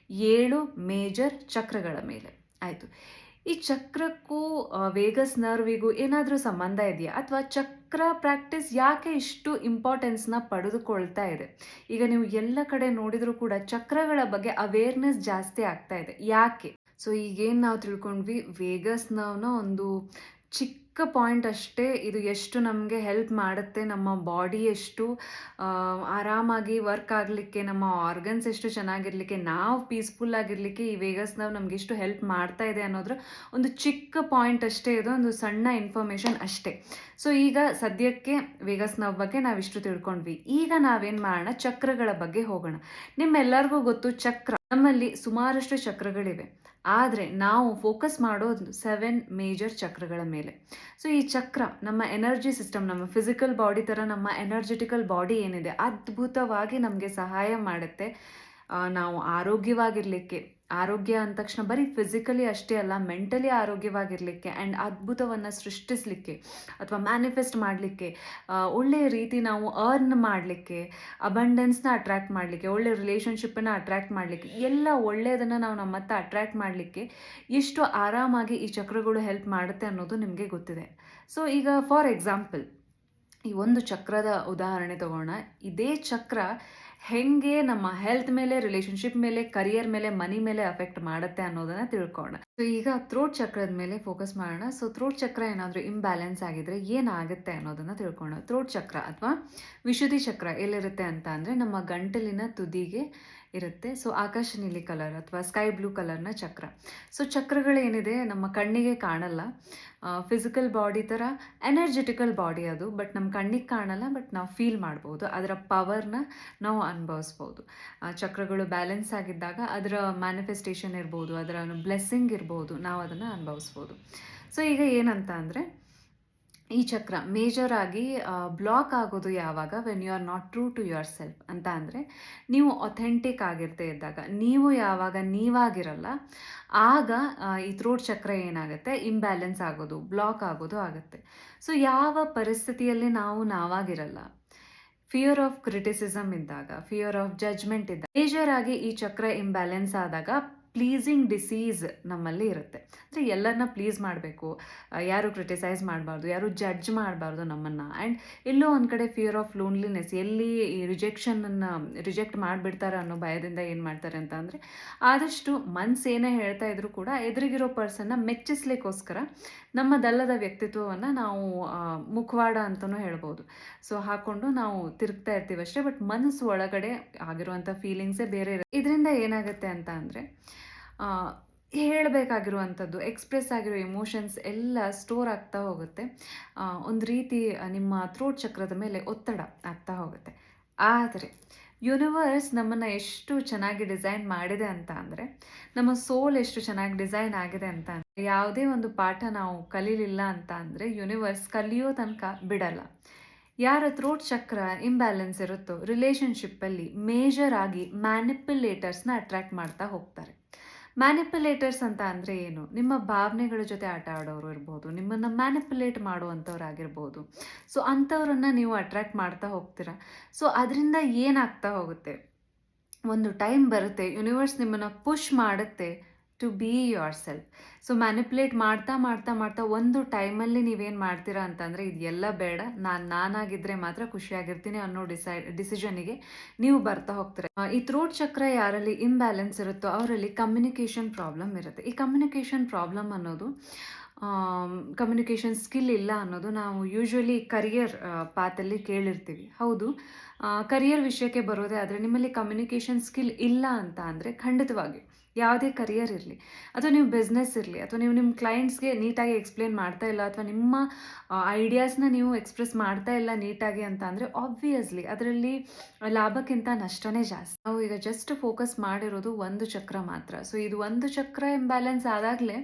7 ಮೇಜರ್ ಚಕ್ರಗಳ ಮೇಲೆ. ಆಯಿತು, ಈ ಚಕ್ರಕ್ಕೂ ವೇಗಸ್ ನರ್ವಿಗೂ ಏನಾದರೂ ಸಂಬಂಧ ಇದೆಯಾ? ಅಥವಾ ಚಕ್ರ ಪ್ರಾಕ್ಟೀಸ್ ಯಾಕೆ ಇಷ್ಟು ಇಂಪಾರ್ಟೆನ್ಸ್‌ನ ಪಡೆದುಕೊಳ್ತಾ ಇದೆ? ಈಗ ನೀವು ಎಲ್ಲ ಕಡೆ ನೋಡಿದರೂ ಕೂಡ ಚಕ್ರಗಳ ಬಗ್ಗೆ ಅವೇರ್‌ನೆಸ್ ಜಾಸ್ತಿ ಆಗ್ತಾ ಇದೆ. ಯಾಕೆ? ಸೊ ಈಗೇನು ನಾವು ತಿಳ್ಕೊಂಡ್ವಿ, ವೇಗಸ್ ನರ್ವ್‌ನ ಒಂದು ಚಿಕ್ಕ ಪಾಯಿಂಟ್ ಅಷ್ಟೇ ಇದು ಎಷ್ಟು ನಮಗೆ ಹೆಲ್ಪ್ ಮಾಡುತ್ತೆ, ನಮ್ಮ ಬಾಡಿ ಎಷ್ಟು ಆರಾಮಾಗಿ ವರ್ಕ್ ಆಗಲಿಕ್ಕೆ, ನಮ್ಮ ಆರ್ಗನ್ಸ್ ಎಷ್ಟು ಚೆನ್ನಾಗಿರಲಿಕ್ಕೆ, ನಾವು ಪೀಸ್‌ಫುಲ್ ಆಗಿರಲಿಕ್ಕೆ ಈ ವೇಗಸ್ ನರ್ವ್ ನಮಗೆಷ್ಟು ಹೆಲ್ಪ್ ಮಾಡ್ತಾ ಇದೆ ಅನ್ನೋದ್ರ ಒಂದು ಚಿಕ್ಕ ಪಾಯಿಂಟ್ ಅಷ್ಟೇ ಇದು, ಒಂದು ಸಣ್ಣ ಇನ್ಫಾರ್ಮೇಷನ್ ಅಷ್ಟೇ. ಸೊ ಈಗ ಸದ್ಯಕ್ಕೆ ವೇಗಸ್ ನರ್ವ್ ಬಗ್ಗೆ ನಾವಿಷ್ಟು ತಿಳ್ಕೊಂಡ್ವಿ. ಈಗ ನಾವೇನು ಮಾಡೋಣ, ಚಕ್ರಗಳ ಬಗ್ಗೆ ಹೋಗೋಣ. ನಿಮ್ಮೆಲ್ಲರಿಗೂ ಗೊತ್ತು, ಚಕ್ರ ನಮ್ಮಲ್ಲಿ ಸುಮಾರಷ್ಟು ಚಕ್ರಗಳಿವೆ. ಆದರೆ ನಾವು ಫೋಕಸ್ ಮಾಡೋದು 7 ಮೇಜರ್ ಚಕ್ರಗಳ ಮೇಲೆ. ಸೊ ಈ ಚಕ್ರ ನಮ್ಮ ಎನರ್ಜಿ ಸಿಸ್ಟಮ್, ನಮ್ಮ ಫಿಸಿಕಲ್ ಬಾಡಿ ಥರ ನಮ್ಮ ಎನರ್ಜೆಟಿಕಲ್ ಬಾಡಿ ಏನಿದೆ ಅದ್ಭುತವಾಗಿ ನಮಗೆ ಸಹಾಯ ಮಾಡುತ್ತೆ. ನಾವು ಆರೋಗ್ಯವಾಗಿರಲಿಕ್ಕೆ, ಆರೋಗ್ಯ ಅಂದ ತಕ್ಷಣ ಬರೀ ಫಿಸಿಕಲಿ ಅಷ್ಟೇ ಅಲ್ಲ, ಮೆಂಟಲಿ ಆರೋಗ್ಯವಾಗಿರಲಿಕ್ಕೆ ಆ್ಯಂಡ್ ಅದ್ಭುತವನ್ನು ಸೃಷ್ಟಿಸಲಿಕ್ಕೆ ಅಥವಾ ಮ್ಯಾನಿಫೆಸ್ಟ್ ಮಾಡಲಿಕ್ಕೆ, ಒಳ್ಳೆಯ ರೀತಿ ನಾವು ಅರ್ನ್ ಮಾಡಲಿಕ್ಕೆ, ಅಬಂಡೆನ್ಸ್ನ ಅಟ್ರ್ಯಾಕ್ಟ್ ಮಾಡಲಿಕ್ಕೆ, ಒಳ್ಳೆಯ ರಿಲೇಷನ್ಶಿಪ್ಪನ್ನು ಅಟ್ರ್ಯಾಕ್ಟ್ ಮಾಡಲಿಕ್ಕೆ, ಎಲ್ಲ ಒಳ್ಳೆಯದನ್ನು ನಾವು ನಮ್ಮ ಹತ್ರ ಅಟ್ರ್ಯಾಕ್ಟ್ ಮಾಡಲಿಕ್ಕೆ ಎಷ್ಟು ಆರಾಮಾಗಿ ಈ ಚಕ್ರಗಳು ಹೆಲ್ಪ್ ಮಾಡುತ್ತೆ ಅನ್ನೋದು ನಿಮಗೆ ಗೊತ್ತಿದೆ. ಸೊ ಈಗ ಫಾರ್ ಎಕ್ಸಾಂಪಲ್ ಈ ಒಂದು ಚಕ್ರದ ಉದಾಹರಣೆ ತಗೋಣ. ಇದೇ ಚಕ್ರ ಹೆಂಗೆ ನಮ್ಮ ಹೆಲ್ತ್ ಮೇಲೆ, ರಿಲೇಷನ್ಶಿಪ್ ಮೇಲೆ, ಕರಿಯರ್ ಮೇಲೆ, ಮನಿ ಮೇಲೆ ಅಫೆಕ್ಟ್ ಮಾಡುತ್ತೆ ಅನ್ನೋದನ್ನ ತಿಳ್ಕೊಳ್ಳೋಣ. ಸೊ ಈಗ ಥ್ರೋಟ್ ಚಕ್ರದ ಮೇಲೆ ಫೋಕಸ್ ಮಾಡೋಣ. ಸೊ ಥ್ರೋಟ್ ಚಕ್ರ ಏನಾದರೂ ಇಂಬ್ಯಾಲೆನ್ಸ್ ಆಗಿದ್ರೆ ಏನಾಗುತ್ತೆ ಅನ್ನೋದನ್ನ ತಿಳ್ಕೊಳ್ಳೋಣ. ಥ್ರೋಟ್ ಚಕ್ರ ಅಥವಾ ವಿಶುದ್ಧಿ ಚಕ್ರ ಎಲ್ಲಿರುತ್ತೆ ಅಂತ ಅಂದರೆ ನಮ್ಮ ಗಂಟಲಿನ ತುದಿಗೆ ಇರುತ್ತೆ. ಸೊ ಆಕಾಶ ನೀಲಿ ಕಲರ್ ಅಥವಾ ಸ್ಕೈ ಬ್ಲೂ ಕಲರ್ನ ಚಕ್ರ. ಸೊ ಚಕ್ರಗಳೇನಿದೆ ನಮ್ಮ ಕಣ್ಣಿಗೆ ಕಾಣಲ್ಲ, ಫಿಸಿಕಲ್ ಬಾಡಿ ಥರ ಎನರ್ಜೆಟಿಕಲ್ ಬಾಡಿ ಅದು, ಬಟ್ ನಮ್ಮ ಕಣ್ಣಿಗೆ ಕಾಣಲ್ಲ, ಬಟ್ ನಾವು ಫೀಲ್ ಮಾಡ್ಬೋದು, ಅದರ ಪವರ್ನ ನಾವು ಅನುಭವಿಸ್ಬೋದು. ಚಕ್ರಗಳು ಬ್ಯಾಲೆನ್ಸ್ ಆಗಿದ್ದಾಗ ಅದರ ಮ್ಯಾನಿಫೆಸ್ಟೇಷನ್ ಇರ್ಬೋದು, ಅದರ ಬ್ಲೆಸ್ಸಿಂಗ್ ಇರ್ಬೋದು, ನಾವು ಅದನ್ನು ಅನುಭವಿಸ್ಬೋದು. ಸೊ ಈಗ ಏನಂತ ಅಂದರೆ, ಈ ಚಕ್ರ ಮೇಜರ್ ಆಗಿ ಬ್ಲಾಕ್ ಆಗೋದು ಯಾವಾಗ, when you are not true to yourself ಅಂತ ಅಂದರೆ, ನೀವು ಅಥೆಂಟಿಕ್ ಆಗಿರ್ತಾ ಇದ್ದಾಗ, ನೀವು ಯಾವಾಗ ನೀವಾಗಿರಲ್ಲ ಆಗ ಈ ಥ್ರೋಟ್ ಚಕ್ರ ಏನಾಗುತ್ತೆ, ಇಂಬ್ಯಾಲೆನ್ಸ್ ಆಗೋದು, ಬ್ಲಾಕ್ ಆಗೋದು ಆಗುತ್ತೆ. ಸೊ ಯಾವ ಪರಿಸ್ಥಿತಿಯಲ್ಲಿ ನಾವು ನಾವಾಗಿರಲ್ಲ, ಫಿಯರ್ ಆಫ್ ಕ್ರಿಟಿಸಿಸಮ್ ಇದ್ದಾಗ, ಫಿಯರ್ ಆಫ್ ಜಜ್ಮೆಂಟ್ ಇದ್ದಾಗ, ಮೇಜರ್ ಆಗಿ ಈ ಚಕ್ರ ಇಂಬ್ಯಾಲೆನ್ಸ್ ಆದಾಗ ಪ್ಲೀಸಿಂಗ್ ಡಿಸೀಸ್ ನಮ್ಮಲ್ಲಿ ಇರುತ್ತೆ. ಅಂದರೆ ಎಲ್ಲರನ್ನ ಪ್ಲೀಸ್ ಮಾಡಬೇಕು, ಯಾರು ಕ್ರಿಟಿಸೈಸ್ ಮಾಡಬಾರ್ದು, ಯಾರು ಜಡ್ಜ್ ಮಾಡಬಾರ್ದು ನಮ್ಮನ್ನು. ಆ್ಯಂಡ್ ಎಲ್ಲೋ ಒಂದು ಕಡೆ ಫಿಯರ್ ಆಫ್ ಲೋನ್ಲಿನೆಸ್, ಎಲ್ಲಿ ಈ ರಿಜೆಕ್ಷನನ್ನು ರಿಜೆಕ್ಟ್ ಮಾಡಿಬಿಡ್ತಾರೆ ಅನ್ನೋ ಭಯದಿಂದ ಏನು ಮಾಡ್ತಾರೆ ಅಂತ ಅಂದರೆ, ಆದಷ್ಟು ಮನಸ್ಸೇನೇ ಹೇಳ್ತಾ ಇದ್ರು ಕೂಡ ಎದುರಿಗಿರೋ ಪರ್ಸನ್ನ ಮೆಚ್ಚಿಸ್ಲಿಕ್ಕೋಸ್ಕರ ನಮ್ಮದಲ್ಲದ ವ್ಯಕ್ತಿತ್ವವನ್ನು ನಾವು ಮುಖವಾಡ ಅಂತಲೂ ಹೇಳ್ಬೋದು, ಸೊ ಹಾಕ್ಕೊಂಡು ನಾವು ತಿರುಗ್ತಾ ಇರ್ತೀವಿ ಅಷ್ಟೇ. ಬಟ್ ಮನಸ್ಸು ಒಳಗಡೆ ಆಗಿರುವಂಥ ಫೀಲಿಂಗ್ಸೇ ಬೇರೆ ಇರುತ್ತೆ. ಇದರಿಂದ ಏನಾಗುತ್ತೆ ಅಂತ ಅಂದರೆ, ಹೇಳಬೇಕಾಗಿರುವಂಥದ್ದು, ಎಕ್ಸ್ಪ್ರೆಸ್ ಆಗಿರೋ ಎಮೋಷನ್ಸ್ ಎಲ್ಲ ಸ್ಟೋರ್ ಆಗ್ತಾ ಹೋಗುತ್ತೆ. ಒಂದು ರೀತಿ ನಿಮ್ಮ ಥ್ರೋಟ್ ಚಕ್ರದ ಮೇಲೆ ಒತ್ತಡ ಆಗ್ತಾ ಹೋಗುತ್ತೆ. ಆದರೆ ಯೂನಿವರ್ಸ್ ನಮ್ಮನ್ನು ಎಷ್ಟು ಚೆನ್ನಾಗಿ ಡಿಸೈನ್ ಮಾಡಿದೆ ಅಂತ ಅಂದರೆ, ನಮ್ಮ ಸೋಲ್ ಎಷ್ಟು ಚೆನ್ನಾಗಿ ಡಿಸೈನ್ ಆಗಿದೆ ಅಂತ ಅಂದರೆ, ಯಾವುದೇ ಒಂದು ಪಾಠ ನಾವು ಕಲೀಲಿಲ್ಲ ಅಂತ ಅಂದರೆ ಯೂನಿವರ್ಸ್ ಕಲಿಯೋ ತನಕ ಬಿಡಲ್ಲ. ಯಾರ ಥ್ರೋಟ್ ಚಕ್ರ ಇಂಬ್ಯಾಲೆನ್ಸ್ ಇರುತ್ತೋ ರಿಲೇಷನ್ಶಿಪ್ಪಲ್ಲಿ ಮೇಜರ್ ಆಗಿ ಮ್ಯಾನಿಪ್ಯುಲೇಟರ್ಸ್ನ ಅಟ್ರ್ಯಾಕ್ಟ್ ಮಾಡ್ತಾ ಹೋಗ್ತಾರೆ. ಮ್ಯಾನಿಪ್ಯುಲೇಟರ್ಸ್ ಅಂತ ಅಂದರೆ ಏನು, ನಿಮ್ಮ ಭಾವನೆಗಳ ಜೊತೆ ಆಟ ಆಡೋರು ಇರ್ಬೋದು, ನಿಮ್ಮನ್ನು ಮ್ಯಾನಿಪ್ಯುಲೇಟ್ ಮಾಡುವಂಥವ್ರಾಗಿರ್ಬೋದು. ಸೊ ಅಂಥವ್ರನ್ನ ನೀವು ಅಟ್ರ್ಯಾಕ್ಟ್ ಮಾಡ್ತಾ ಹೋಗ್ತೀರಾ. ಸೊ ಅದರಿಂದ ಏನಾಗ್ತಾ ಹೋಗುತ್ತೆ, ಒಂದು ಟೈಮ್ ಬರುತ್ತೆ ಯೂನಿವರ್ಸ್ ನಿಮ್ಮನ್ನು ಪುಷ್ ಮಾಡುತ್ತೆ to be yourself. So manipulate ಮಾಡ್ತಾ ಮಾಡ್ತಾ ಮಾಡ್ತಾ ಒಂದು ಟೈಮಲ್ಲಿ ನೀವೇನು ಮಾಡ್ತೀರಾ ಅಂತಂದರೆ, ಇದೆಲ್ಲ ಬೇಡ, ನಾನಾಗಿದ್ದರೆ ಮಾತ್ರ ಖುಷಿಯಾಗಿರ್ತೀನಿ ಅನ್ನೋ ಡಿಸಿಷನಿಗೆ ನೀವು ಬರ್ತಾ ಹೋಗ್ತೀರ. ಈ ಥ್ರೋಟ್ ಚಕ್ರ ಯಾರಲ್ಲಿ ಇಂಬ್ಯಾಲೆನ್ಸ್ ಇರುತ್ತೋ ಅವರಲ್ಲಿ ಕಮ್ಯುನಿಕೇಷನ್ ಪ್ರಾಬ್ಲಮ್ ಇರುತ್ತೆ. ಈ ಕಮ್ಯುನಿಕೇಷನ್ ಪ್ರಾಬ್ಲಮ್ ಅನ್ನೋದು, ಕಮ್ಯುನಿಕೇಷನ್ ಸ್ಕಿಲ್ ಇಲ್ಲ ಅನ್ನೋದು ನಾವು ಯೂಶ್ವಲಿ ಕರಿಯರ್ ಪಾತಲ್ಲಿ ಕೇಳಿರ್ತೀವಿ. ಹೌದು, ಕರಿಯರ್ ವಿಷಯಕ್ಕೆ ಬರೋದೇ ಆದರೆ ನಿಮ್ಮಲ್ಲಿ ಕಮ್ಯುನಿಕೇಷನ್ ಸ್ಕಿಲ್ ಇಲ್ಲ ಅಂತ ಅಂದರೆ, ಖಂಡಿತವಾಗಿ ಯಾವುದೇ ಕರಿಯರ್ ಇರಲಿ ಅಥವಾ ನೀವು ಬಿಸ್ನೆಸ್ ಇರಲಿ ಅಥವಾ ನೀವು ನಿಮ್ಮ ಕ್ಲೈಂಟ್ಸ್ಗೆ ನೀಟಾಗಿ ಎಕ್ಸ್ಪ್ಲೇನ್ ಮಾಡ್ತಾ ಇಲ್ಲ ಅಥವಾ ನಿಮ್ಮ ಐಡಿಯಾಸ್ನ ನೀವು ಎಕ್ಸ್ಪ್ರೆಸ್ ಮಾಡ್ತಾ ಇಲ್ಲ ನೀಟಾಗಿ ಅಂತ ಅಂದರೆ, ಆಬ್ವಿಯಸ್ಲಿ ಅದರಲ್ಲಿ ಲಾಭಕ್ಕಿಂತ ನಷ್ಟನೇ ಜಾಸ್ತಿ. ನಾವು ಈಗ ಜಸ್ಟ್ ಫೋಕಸ್ ಮಾಡಿರೋದು ಒಂದು ಚಕ್ರ ಮಾತ್ರ. ಸೊ ಇದು ಒಂದು ಚಕ್ರ ಇಂಬ್ಯಾಲೆನ್ಸ್ ಆದಾಗಲೇ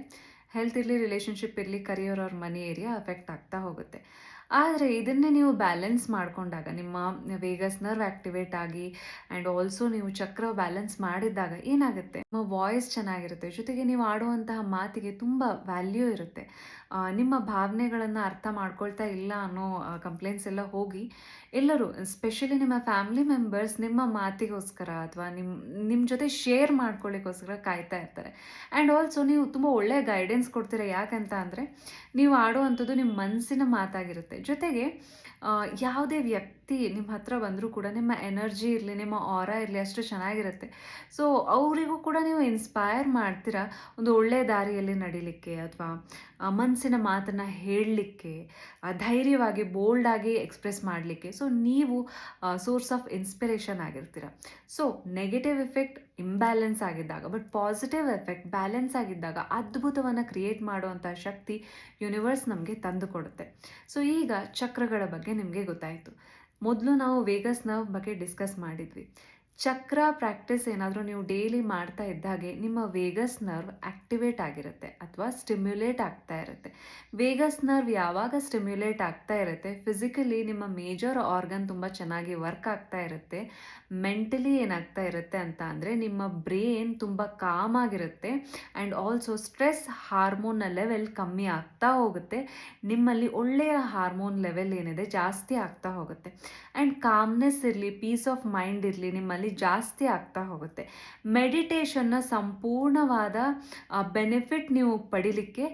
ಹೆಲ್ತ್ ಇರಲಿ, ರಿಲೇಷನ್ಶಿಪ್ ಇರಲಿ, ಕರಿಯರ್ ಅವ್ರ ಮನಿ ಏರಿಯಾ ಅಫೆಕ್ಟ್ ಆಗ್ತಾ ಹೋಗುತ್ತೆ. ಆದರೆ ಇದನ್ನೇ ನೀವು ಬ್ಯಾಲೆನ್ಸ್ ಮಾಡಿಕೊಂಡಾಗ ನಿಮ್ಮ ವೇಗಸ್ ನರ್ವ್ ಆ್ಯಕ್ಟಿವೇಟ್ ಆಗಿ ಆ್ಯಂಡ್ ಆಲ್ಸೋ ನೀವು ಚಕ್ರ ಬ್ಯಾಲೆನ್ಸ್ ಮಾಡಿದ್ದಾಗ ಏನಾಗುತ್ತೆ, ನಿಮ್ಮ ವಾಯ್ಸ್ ಚೆನ್ನಾಗಿರುತ್ತೆ, ಜೊತೆಗೆ ನೀವು ಆಡುವಂತಹ ಮಾತಿಗೆ ತುಂಬ ವ್ಯಾಲ್ಯೂ ಇರುತ್ತೆ. ನಿಮ್ಮ ಭಾವನೆಗಳನ್ನು ಅರ್ಥ ಮಾಡ್ಕೊಳ್ತಾ ಇಲ್ಲ ಅನ್ನೋ ಕಂಪ್ಲೇಂಟ್ಸ್ ಎಲ್ಲ ಹೋಗಿ ಎಲ್ಲರೂ ಸ್ಪೆಷಲಿ ನಿಮ್ಮ ಫ್ಯಾಮಿಲಿ ಮೆಂಬರ್ಸ್ ನಿಮ್ಮ ಮಾತಿಗೋಸ್ಕರ ಅಥವಾ ನಿಮ್ಮ ಜೊತೆ ಶೇರ್ ಮಾಡ್ಕೊಳ್ಳಿಕ್ಕೋಸ್ಕರ ಕಾಯ್ತಾ ಇರ್ತಾರೆ. ಆ್ಯಂಡ್ ಆಲ್ಸೋ ನೀವು ತುಂಬ ಒಳ್ಳೆಯ ಗೈಡೆನ್ಸ್ ಕೊಡ್ತೀರಾ. ಯಾಕಂತ ಅಂದರೆ ನೀವು ಆಡುವಂಥದ್ದು ನಿಮ್ಮ ಮನಸ್ಸಿನ ಮಾತಾಗಿರುತ್ತೆ. ಜೊತೆಗೆ ಯಾವುದೇ ವ್ಯಕ್ತಿ ನಿಮ್ಮ ಹತ್ರ ಬಂದರೂ ಕೂಡ ನಿಮ್ಮ ಎನರ್ಜಿ ಇರಲಿ, ನಿಮ್ಮ ಆರಾ ಇರಲಿ ಅಷ್ಟು ಚೆನ್ನಾಗಿರುತ್ತೆ. ಸೊ ಅವರಿಗೂ ಕೂಡ ನೀವು ಇನ್ಸ್ಪೈರ್ ಮಾಡ್ತೀರಾ ಒಂದು ಒಳ್ಳೆಯ ದಾರಿಯಲ್ಲಿ ನಡಿಲಿಕ್ಕೆ ಅಥವಾ ಮನಸ್ಸಿನ ಮಾತನ್ನು ಹೇಳಲಿಕ್ಕೆ, ಧೈರ್ಯವಾಗಿ ಬೋಲ್ಡಾಗಿ ಎಕ್ಸ್ಪ್ರೆಸ್ ಮಾಡಲಿಕ್ಕೆ. ಸೊ ನೀವು ಸೋರ್ಸ್ ಆಫ್ ಇನ್ಸ್ಪಿರೇಷನ್ ಆಗಿರ್ತೀರ. ಸೊ ನೆಗೆಟಿವ್ ಎಫೆಕ್ಟ್ ಇಂಬ್ಯಾಲೆನ್ಸ್ ಆಗಿದ್ದಾಗ, ಬಟ್ ಪಾಸಿಟಿವ್ ಎಫೆಕ್ಟ್ ಬ್ಯಾಲೆನ್ಸ್ ಆಗಿದ್ದಾಗ ಅದ್ಭುತವನ್ನು ಕ್ರಿಯೇಟ್ ಮಾಡುವಂಥ ಶಕ್ತಿ ಯೂನಿವರ್ಸ್ ನಮಗೆ ತಂದು ಕೊಡುತ್ತೆ. ಸೊ ಈಗ ಚಕ್ರಗಳ ಬಗ್ಗೆ ನಿಮಗೆ ಗೊತ್ತಾಯಿತು. ಮೊದಲು ನಾವು ವೇಗಸ್ ನರ್ವ್ ಬಗ್ಗೆ ಡಿಸ್ಕಸ್ ಮಾಡಿದ್ವಿ. ಚಕ್ರ ಪ್ರಾಕ್ಟೀಸ್ ಏನಾದರೂ ನೀವು ಡೈಲಿ ಮಾಡ್ತಾ ಇದ್ದಾಗೆ ನಿಮ್ಮ ವೇಗಸ್ ನರ್ವ್ ಆ್ಯಕ್ಟಿವೇಟ್ ಆಗಿರುತ್ತೆ ಅಥವಾ ಸ್ಟಿಮ್ಯುಲೇಟ್ ಆಗ್ತಾ ಇರುತ್ತೆ. ವೇಗಸ್ ನರ್ವ್ ಯಾವಾಗ ಸ್ಟಿಮ್ಯುಲೇಟ್ ಆಗ್ತಾ ಇರುತ್ತೆ, ಫಿಸಿಕಲಿ ನಿಮ್ಮ ಮೇಜರ್ ಆರ್ಗನ್ ತುಂಬ ಚೆನ್ನಾಗಿ ವರ್ಕ್ ಆಗ್ತಾ ಇರುತ್ತೆ. ಮೆಂಟಲಿ ಏನಾಗ್ತಾ ಇರುತ್ತೆ ಅಂತ ಅಂದರೆ ನಿಮ್ಮ ಬ್ರೇನ್ ತುಂಬ ಕಾಮ್ ಆಗಿರುತ್ತೆ. ಆ್ಯಂಡ್ ಆಲ್ಸೋ ಸ್ಟ್ರೆಸ್ ಹಾರ್ಮೋನ್ನ ಲೆವೆಲ್ ಕಮ್ಮಿ ಆಗ್ತಾ ಹೋಗುತ್ತೆ. ನಿಮ್ಮಲ್ಲಿ ಒಳ್ಳೆಯ ಹಾರ್ಮೋನ್ ಲೆವೆಲ್ ಏನಿದೆ ಜಾಸ್ತಿ ಆಗ್ತಾ ಹೋಗುತ್ತೆ. ಆ್ಯಂಡ್ ಕಾಮ್ನೆಸ್ ಇರಲಿ, ಪೀಸ್ ಆಫ್ ಮೈಂಡ್ ಇರಲಿ ನಿಮ್ಮಲ್ಲಿ ಜಾಸ್ತಿ ಆಗ್ತಾ ಹೋಗುತ್ತೆ. ಮೆಡಿಟೇಷನ್ನ ಸಂಪೂರ್ಣವಾದ ಬೆನಿಫಿಟ್ ನೀವು ಪಡಿಲಿಕ್ಕೆ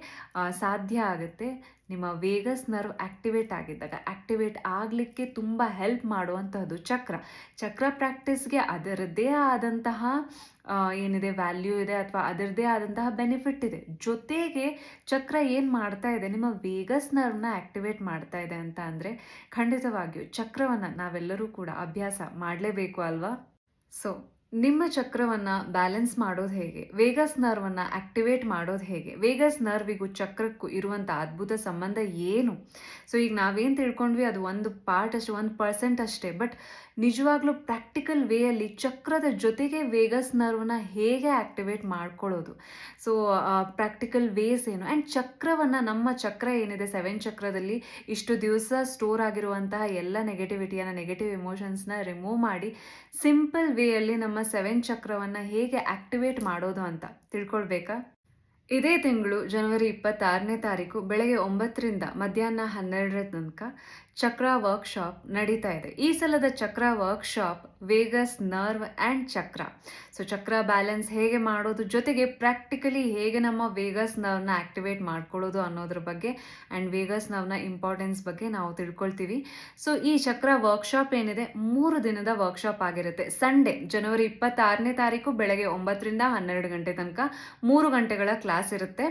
ಸಾಧ್ಯ ಆಗುತ್ತೆ ನಿಮ್ಮ ವೇಗಸ್ ನರ್ವ್ ಆ್ಯಕ್ಟಿವೇಟ್ ಆಗಿದ್ದಾಗ. ಆ್ಯಕ್ಟಿವೇಟ್ ಆಗಲಿಕ್ಕೆ ತುಂಬ ಹೆಲ್ಪ್ ಮಾಡುವಂತಹದ್ದು ಚಕ್ರ. ಚಕ್ರ ಪ್ರಾಕ್ಟೀಸ್ಗೆ ಅದರದ್ದೇ ಆದಂತಹ ಏನಿದೆ ವ್ಯಾಲ್ಯೂ ಇದೆ ಅಥವಾ ಅದರದ್ದೇ ಆದಂತಹ ಬೆನಿಫಿಟ್ ಇದೆ. ಜೊತೆಗೆ ಚಕ್ರ ಏನು ಮಾಡ್ತಾ ಇದೆ, ನಿಮ್ಮ ವೇಗಸ್ ನರ್ವ್ನ ಆ್ಯಕ್ಟಿವೇಟ್ ಮಾಡ್ತಾ ಇದೆ ಅಂತ ಅಂದರೆ ಖಂಡಿತವಾಗಿಯೂ ಚಕ್ರವನ್ನು ನಾವೆಲ್ಲರೂ ಕೂಡ ಅಭ್ಯಾಸ ಮಾಡಲೇಬೇಕು ಅಲ್ವಾ? ಸೊ ನಿಮ್ಮ ಚಕ್ರವನ್ನು ಬ್ಯಾಲೆನ್ಸ್ ಮಾಡೋದು ಹೇಗೆ, ವೇಗಸ್ ನರ್ವನ್ನು ಆ್ಯಕ್ಟಿವೇಟ್ ಮಾಡೋದು ಹೇಗೆ, ವೇಗಸ್ ನರ್ವಿಗೂ ಚಕ್ರಕ್ಕೂ ಇರುವಂಥ ಅದ್ಭುತ ಸಂಬಂಧ ಏನು? ಸೊ ಈಗ ನಾವೇನು ತಿಳ್ಕೊಂಡ್ವಿ ಅದು ಒಂದು ಪಾರ್ಟ್ ಅಷ್ಟು, 1% ಅಷ್ಟೇ. ಬಟ್ ನಿಜವಾಗ್ಲೂ ಪ್ರಾಕ್ಟಿಕಲ್ ವೇಯಲ್ಲಿ ಚಕ್ರದ ಜೊತೆಗೆ ವೇಗಸ್ ನರ್ವ್ನ ಹೇಗೆ ಆ್ಯಕ್ಟಿವೇಟ್ ಮಾಡ್ಕೊಳ್ಳೋದು, ಸೊ ಪ್ರಾಕ್ಟಿಕಲ್ ವೇಸ್ ಏನು, ಆ್ಯಂಡ್ ಚಕ್ರವನ್ನು, ನಮ್ಮ ಚಕ್ರ ಏನಿದೆ 7 ಚಕ್ರದಲ್ಲಿ ಇಷ್ಟು ದಿವಸ ಸ್ಟೋರ್ ಆಗಿರುವಂತಹ ಎಲ್ಲ ನೆಗೆಟಿವಿಟಿಯನ್ನು, ನೆಗೆಟಿವ್ ಎಮೋಷನ್ಸ್ನ ರಿಮೂವ್ ಮಾಡಿ ಸಿಂಪಲ್ ವೇಯಲ್ಲಿ ನಮ್ಮ 7 ಚಕ್ರವನ್ನು ಹೇಗೆ ಆ್ಯಕ್ಟಿವೇಟ್ ಮಾಡೋದು ಅಂತ ತಿಳ್ಕೊಳ್ಬೇಕಾ? ಇದೇ ತಿಂಗಳು ಜನವರಿ 26ನೇ ತಾರೀಕು ಬೆಳಗ್ಗೆ 9ರಿಂದ ಮಧ್ಯಾಹ್ನ 12ರ ತನಕ ಚಕ್ರ ವರ್ಕ್ಶಾಪ್ ನಡೀತಾ ಇದೆ. ಈ ಸಲದ ಚಕ್ರ ವರ್ಕ್ಶಾಪ್ ವೇಗಸ್ ನರ್ವ್ ಆ್ಯಂಡ್ ಚಕ್ರ. ಸೊ ಚಕ್ರ ಬ್ಯಾಲೆನ್ಸ್ ಹೇಗೆ ಮಾಡೋದು, ಜೊತೆಗೆ ಪ್ರಾಕ್ಟಿಕಲಿ ಹೇಗೆ ನಮ್ಮ ವೇಗಸ್ ನರ್ವ್ನ ಆ್ಯಕ್ಟಿವೇಟ್ ಮಾಡ್ಕೊಳ್ಳೋದು ಅನ್ನೋದ್ರ ಬಗ್ಗೆ ಆ್ಯಂಡ್ ವೇಗಸ್ ನರ್ವ್ನ ಇಂಪಾರ್ಟೆನ್ಸ್ ಬಗ್ಗೆ ನಾವು ತಿಳ್ಕೊಳ್ತೀವಿ. ಸೊ ಈ ಚಕ್ರ ವರ್ಕ್ಶಾಪ್ ಏನಿದೆ 3 ದಿನದ ವರ್ಕ್ಶಾಪ್ ಆಗಿರುತ್ತೆ. ಸಂಡೇ ಜನವರಿ 26ನೇ ತಾರೀಕು ಬೆಳಗ್ಗೆ 9ರಿಂದ 12 ಗಂಟೆ ತನಕ 3 ಗಂಟೆಗಳ ಕ್ಲಾಸ್ ಇರುತ್ತೆ.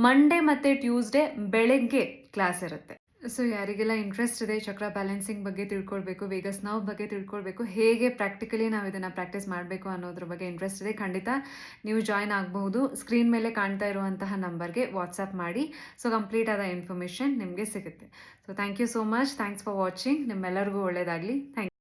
ಮಂಡೇ ಮತ್ತು ಟ್ಯೂಸ್ಡೇ ಬೆಳಗ್ಗೆ ಕ್ಲಾಸ್ ಇರುತ್ತೆ. ಸೊ ಯಾರಿಗೆಲ್ಲ ಇಂಟ್ರೆಸ್ಟ್ ಇದೆ ಚಕ್ರ ಬ್ಯಾಲೆನ್ಸಿಂಗ್ ಬಗ್ಗೆ ತಿಳ್ಕೊಳ್ಬೇಕು, ವೇಗಸ್ ನರ್ವ್ ಬಗ್ಗೆ ತಿಳ್ಕೊಳ್ಬೇಕು, ಹೇಗೆ ಪ್ರಾಕ್ಟಿಕಲಿ ನಾವು ಇದನ್ನು ಪ್ರಾಕ್ಟೀಸ್ ಮಾಡಬೇಕು ಅನ್ನೋದ್ರ ಬಗ್ಗೆ ಇಂಟ್ರೆಸ್ಟ್ ಇದೆ, ಖಂಡಿತ ನೀವು ಜಾಯ್ನ್ ಆಗಬಹುದು. ಸ್ಕ್ರೀನ್ ಮೇಲೆ ಕಾಣ್ತಾ ಇರುವಂತಹ ನಂಬರ್ಗೆ ವಾಟ್ಸಪ್ ಮಾಡಿ. ಸೊ ಕಂಪ್ಲೀಟ್ ಆದ ಇನ್ಫಾರ್ಮೇಷನ್ ನಿಮಗೆ ಸಿಗುತ್ತೆ. So thank you so much. Thanks for watching. ನಿಮ್ಮೆಲ್ಲರಿಗೂ ಒಳ್ಳೆಯದಾಗಲಿ. Thank you.